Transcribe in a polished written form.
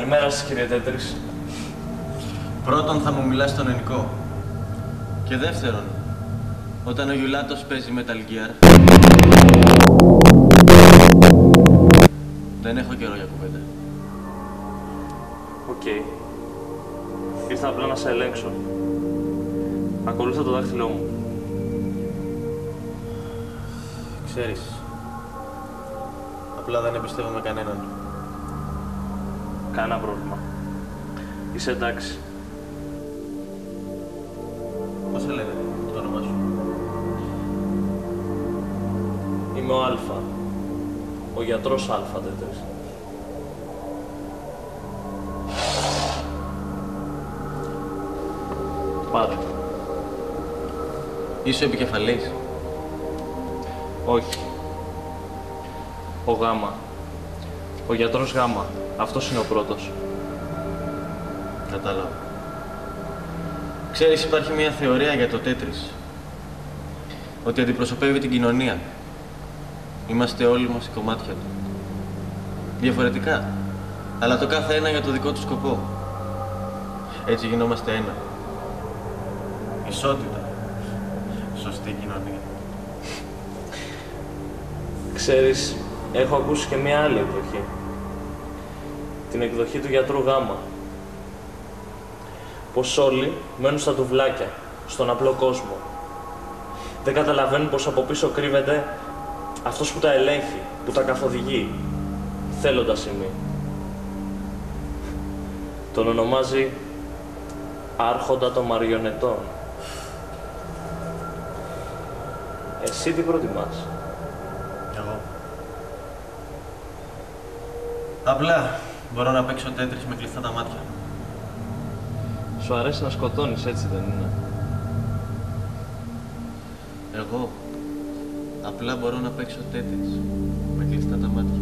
Καλημέρα σας, κύριε Τέτρης. Πρώτον, θα μου μιλάς στον ελληνικό. Και δεύτερον, όταν ο Γιουλάτος παίζει Metal Gear, δεν έχω καιρό για κουβέντα. Οκ. Ήρθα απλά να σε ελέγξω. Ακολούθα το δάχτυλό μου. Ξέρεις, απλά δεν εμπιστεύομαι κανέναν. Κανένα πρόβλημα. Είσαι εντάξει. Πώς σε λένε το όνομά σου? Είμαι ο Αλφα. Ο γιατρός Αλφα Τέτρης. Πάρε. Είσαι ο επικεφαλής? Όχι. Ο Γάμα. Ο γιατρός Γάμα. Αυτός είναι ο πρώτος. Κατάλαβα. Ξέρεις, υπάρχει μια θεωρία για το Τέτρις. Ότι αντιπροσωπεύει την κοινωνία. Είμαστε όλοι μας κομμάτια του. Διαφορετικά, αλλά το κάθε ένα για το δικό του σκοπό. Έτσι γινόμαστε ένα. Ισότητα. Σωστή κοινωνία. Ξέρεις, έχω ακούσει και μια άλλη εκδοχή. Την εκδοχή του γιατρού Γάμα. Πως όλοι μένουν στα τουβλάκια, στον απλό κόσμο. Δεν καταλαβαίνουν πως από πίσω κρύβεται αυτός που τα ελέγχει, που τα καθοδηγεί, θέλοντας ημί. Τον ονομάζει Άρχοντα των Μαριονετών. Εσύ τι προτιμάς? Εγώ. Απλά μπορώ να παίξω Τέτρις με κλειστά τα μάτια. Σου αρέσει να σκοτώνεις, έτσι δεν είναι? Εγώ απλά μπορώ να παίξω Τέτρις με κλειστά τα μάτια.